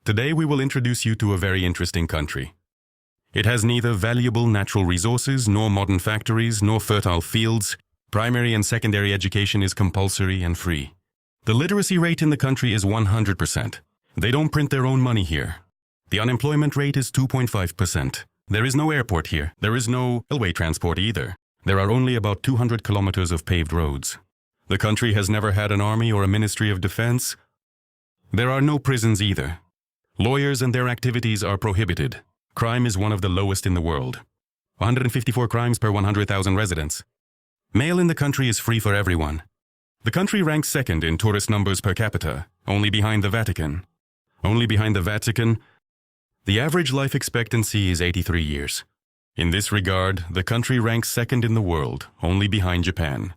Today we will introduce you to a very interesting country. It has neither valuable natural resources, nor modern factories, nor fertile fields. Primary and secondary education is compulsory and free. The literacy rate in the country is 100%. They don't print their own money here. The unemployment rate is 2.5%. There is no airport here. There is no railway transport either. There are only about 200 kilometers of paved roads. The country has never had an army or a ministry of defense. There are no prisons either. Lawyers and their activities are prohibited. Crime is one of the lowest in the world. 154 crimes per 100,000 residents. Mail in the country is free for everyone. The country ranks second in tourist numbers per capita, only behind the Vatican. Only behind the Vatican, the average life expectancy is 83 years. In this regard, the country ranks second in the world, only behind Japan.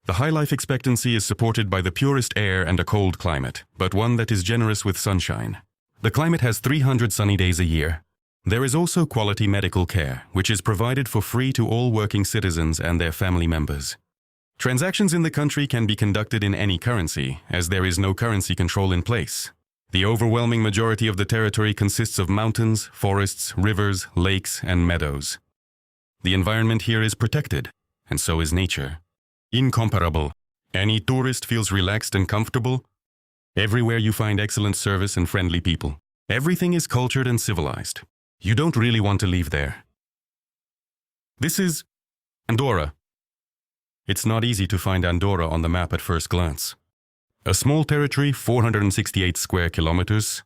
The high life expectancy is supported by the purest air and a cold climate, but one that is generous with sunshine. The climate has 300 sunny days a year. There is also quality medical care, which is provided for free to all working citizens and their family members. Transactions in the country can be conducted in any currency, as there is no currency control in place. The overwhelming majority of the territory consists of mountains, forests, rivers, lakes, and meadows. The environment here is protected, and so is nature. Incomparable. Any tourist feels relaxed and comfortable. Everywhere you find excellent service and friendly people. Everything is cultured and civilized. You don't really want to leave there. This is Andorra. It's not easy to find Andorra on the map at first glance. A small territory, 468 square kilometers.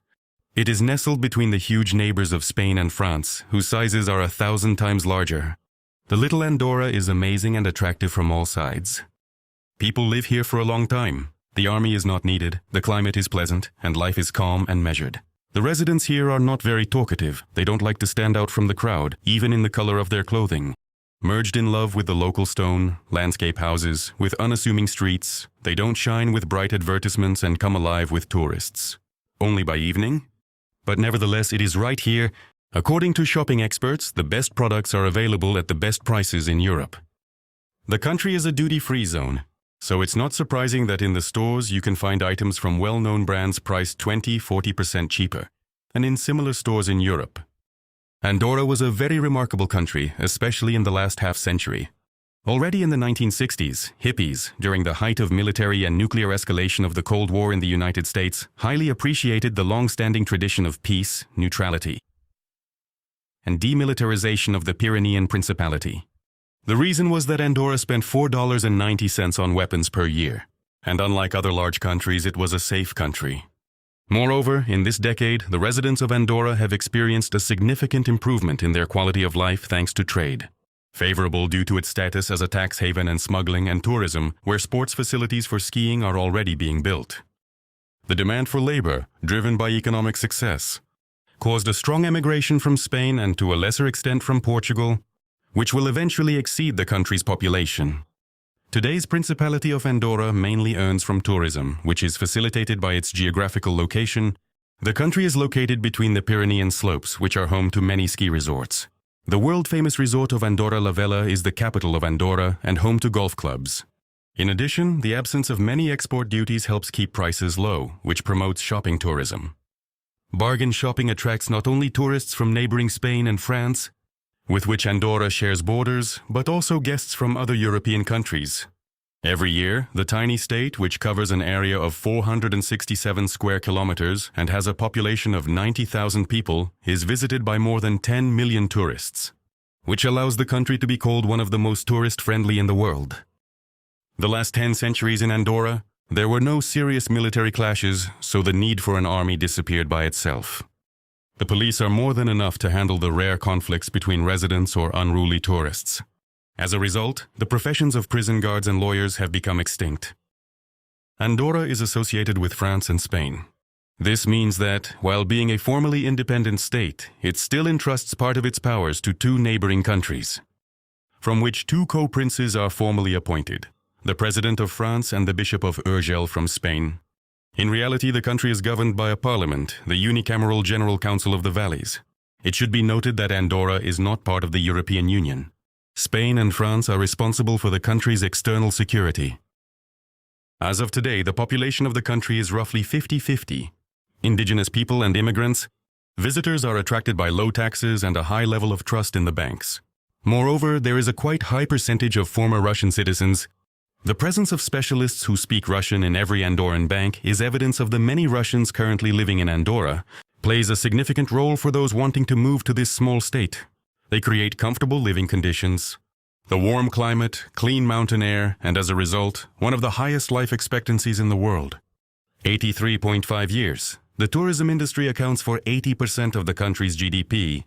It is nestled between the huge neighbors of Spain and France, whose sizes are 1,000 times larger. The little Andorra is amazing and attractive from all sides. People live here for a long time. The army is not needed, the climate is pleasant, and life is calm and measured. The residents here are not very talkative. They don't like to stand out from the crowd, even in the color of their clothing. Merged in love with the local stone, landscape houses, with unassuming streets, they don't shine with bright advertisements and come alive with tourists. Only by evening? But nevertheless, it is right here. According to shopping experts, the best products are available at the best prices in Europe. The country is a duty-free zone, so it's not surprising that in the stores you can find items from well-known brands priced 20–40% cheaper, and in similar stores in Europe. Andorra was a very remarkable country, especially in the last half-century. Already in the 1960s, hippies, during the height of military and nuclear escalation of the Cold War in the United States, highly appreciated the long-standing tradition of peace, neutrality, and demilitarization of the Pyrenean Principality. The reason was that Andorra spent $4.90 on weapons per year, and unlike other large countries, it was a safe country. Moreover, in this decade, the residents of Andorra have experienced a significant improvement in their quality of life thanks to trade. Favorable due to its status as a tax haven and smuggling and tourism, where sports facilities for skiing are already being built. The demand for labor, driven by economic success, caused a strong emigration from Spain and to a lesser extent from Portugal, which will eventually exceed the country's population. Today's Principality of Andorra mainly earns from tourism, which is facilitated by its geographical location. The country is located between the Pyrenean slopes, which are home to many ski resorts. The world-famous resort of Andorra la Vella is the capital of Andorra and home to golf clubs. In addition, the absence of many export duties helps keep prices low, which promotes shopping tourism. Bargain shopping attracts not only tourists from neighboring Spain and France, with which Andorra shares borders, but also guests from other European countries. Every year, the tiny state, which covers an area of 467 square kilometers and has a population of 90,000 people, is visited by more than 10 million tourists, which allows the country to be called one of the most tourist-friendly in the world. The last 10 centuries in Andorra, there were no serious military clashes, so the need for an army disappeared by itself. The police are more than enough to handle the rare conflicts between residents or unruly tourists. As a result, the professions of prison guards and lawyers have become extinct. Andorra is associated with France and Spain. This means that, while being a formally independent state, it still entrusts part of its powers to two neighboring countries, from which two co-princes are formally appointed, the President of France and the Bishop of Urgell from Spain. In reality, the country is governed by a parliament, the unicameral General Council of the Valleys. It should be noted that Andorra is not part of the European Union. Spain and France are responsible for the country's external security. As of today, the population of the country is roughly 50-50. indigenous people and immigrants, visitors are attracted by low taxes and a high level of trust in the banks. Moreover, there is a quite high percentage of former Russian citizens. The presence of specialists who speak Russian in every Andorran bank is evidence of the many Russians currently living in Andorra, plays a significant role for those wanting to move to this small state. They create comfortable living conditions, the warm climate, clean mountain air, and as a result, one of the highest life expectancies in the world. 83.5 years. The tourism industry accounts for 80% of the country's GDP.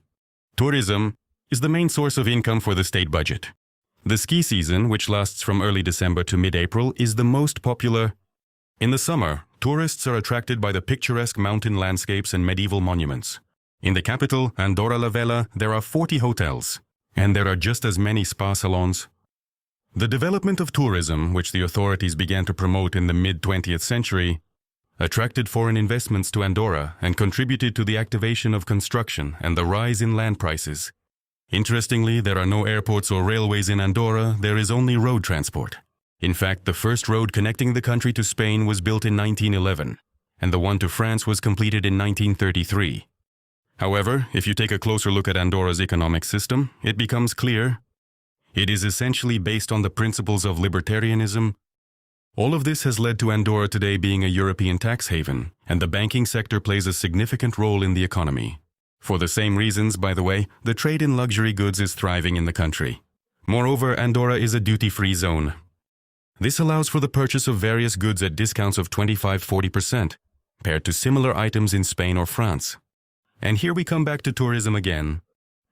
Tourism is the main source of income for the state budget. The ski season, which lasts from early December to mid-April, is the most popular. In the summer, tourists are attracted by the picturesque mountain landscapes and medieval monuments. In the capital, Andorra la Vella, there are 40 hotels, and there are just as many spa salons. The development of tourism, which the authorities began to promote in the mid-20th century, attracted foreign investments to Andorra and contributed to the activation of construction and the rise in land prices. Interestingly, there are no airports or railways in Andorra, there is only road transport. In fact, the first road connecting the country to Spain was built in 1911, and the one to France was completed in 1933. However, if you take a closer look at Andorra's economic system, it becomes clear it is essentially based on the principles of libertarianism. All of this has led to Andorra today being a European tax haven, and the banking sector plays a significant role in the economy. For the same reasons, by the way, the trade in luxury goods is thriving in the country. Moreover, Andorra is a duty-free zone. This allows for the purchase of various goods at discounts of 25–40%, compared to similar items in Spain or France. And here we come back to tourism again.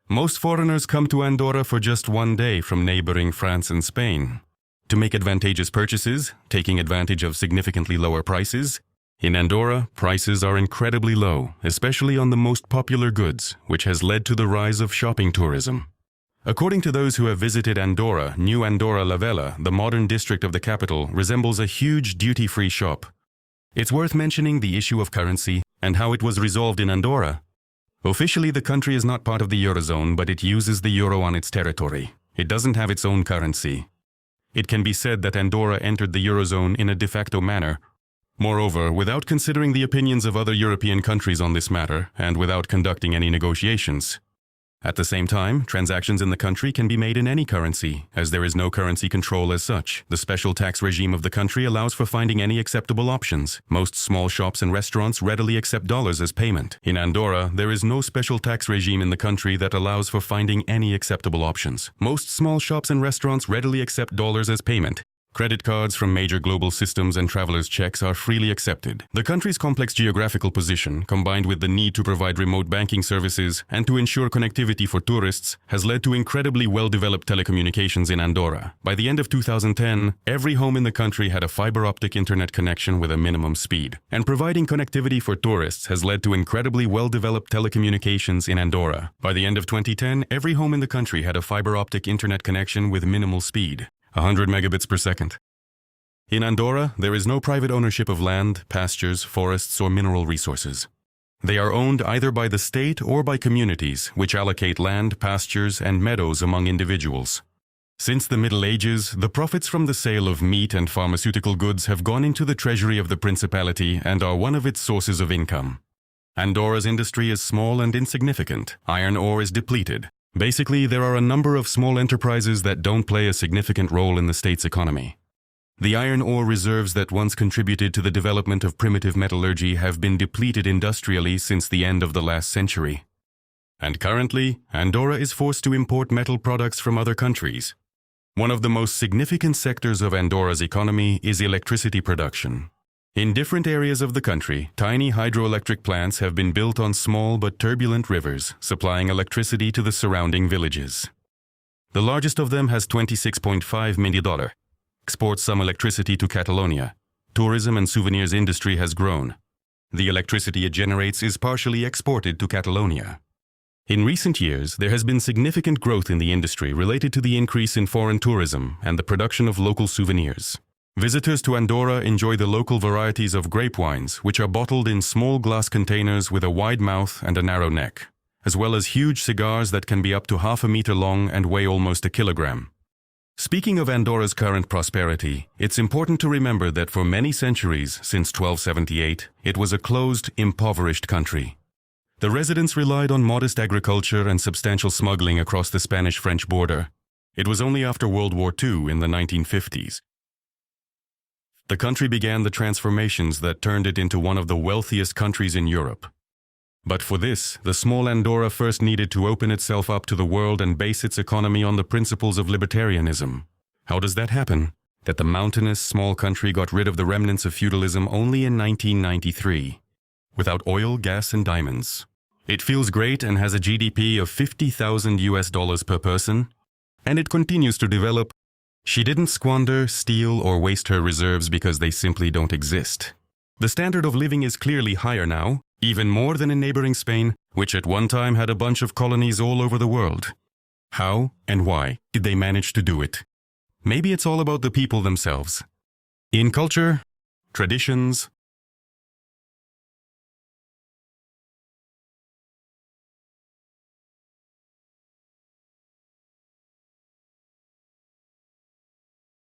Most foreigners come to Andorra for just one day from neighboring France and Spain, to make advantageous purchases, taking advantage of significantly lower prices. In Andorra, prices are incredibly low, especially on the most popular goods, which has led to the rise of shopping tourism. According to those who have visited Andorra, New Andorra la Vella, the modern district of the capital, resembles a huge duty-free shop. It's worth mentioning the issue of currency and how it was resolved in Andorra. Officially, the country is not part of the Eurozone, but it uses the euro on its territory. It doesn't have its own currency. It can be said that Andorra entered the Eurozone in a de facto manner. Moreover, without considering the opinions of other European countries on this matter, and without conducting any negotiations. At the same time, transactions in the country can be made in any currency, as there is no currency control as such. The special tax regime of the country allows for finding any acceptable options. Most small shops and restaurants readily accept dollars as payment. In Andorra, there is no special tax regime in the country that allows for finding any acceptable options. Most small shops and restaurants readily accept dollars as payment. Credit cards from major global systems and travelers' checks are freely accepted. The country's complex geographical position, combined with the need to provide remote banking services and to ensure connectivity for tourists, has led to incredibly well-developed telecommunications in Andorra. By the end of 2010, every home in the country had a fiber-optic internet connection with a minimum speed. And providing connectivity for tourists has led to incredibly well-developed telecommunications in Andorra. By the end of 2010, every home in the country had a fiber-optic internet connection with minimal speed. 100 megabits per second. In Andorra, there is no private ownership of land, pastures, forests, or mineral resources. They are owned either by the state or by communities, which allocate land, pastures, and meadows among individuals. Since the Middle Ages, the profits from the sale of meat and pharmaceutical goods have gone into the treasury of the principality and are one of its sources of income. Andorra's industry is small and insignificant. Iron ore is depleted. Basically, there are a number of small enterprises that don't play a significant role in the state's economy. The iron ore reserves that once contributed to the development of primitive metallurgy have been depleted industrially since the end of the last century. And currently, Andorra is forced to import metal products from other countries. One of the most significant sectors of Andorra's economy is electricity production. In different areas of the country, tiny hydroelectric plants have been built on small but turbulent rivers, supplying electricity to the surrounding villages. The largest of them has $26.5 million. Exports some electricity to Catalonia. Tourism and souvenirs industry has grown. The electricity it generates is partially exported to Catalonia. In recent years, there has been significant growth in the industry related to the increase in foreign tourism and the production of local souvenirs. Visitors to Andorra enjoy the local varieties of grape wines, which are bottled in small glass containers with a wide mouth and a narrow neck, as well as huge cigars that can be up to half a meter long and weigh almost a kilogram. Speaking of Andorra's current prosperity, it's important to remember that for many centuries, since 1278, it was a closed, impoverished country. The residents relied on modest agriculture and substantial smuggling across the Spanish-French border. It was only after World War II in the 1950s. The country began the transformations that turned it into one of the wealthiest countries in Europe. But for this, the small Andorra first needed to open itself up to the world and base its economy on the principles of libertarianism. How does that happen? That the mountainous, small country got rid of the remnants of feudalism only in 1993, without oil, gas, and diamonds. It feels great and has a GDP of $50,000 per person, and it continues to develop. She didn't squander, steal, or waste her reserves because they simply don't exist. The standard of living is clearly higher now, even more than in neighboring Spain, which at one time had a bunch of colonies all over the world. How and why did they manage to do it? Maybe it's all about the people themselves. In culture, traditions,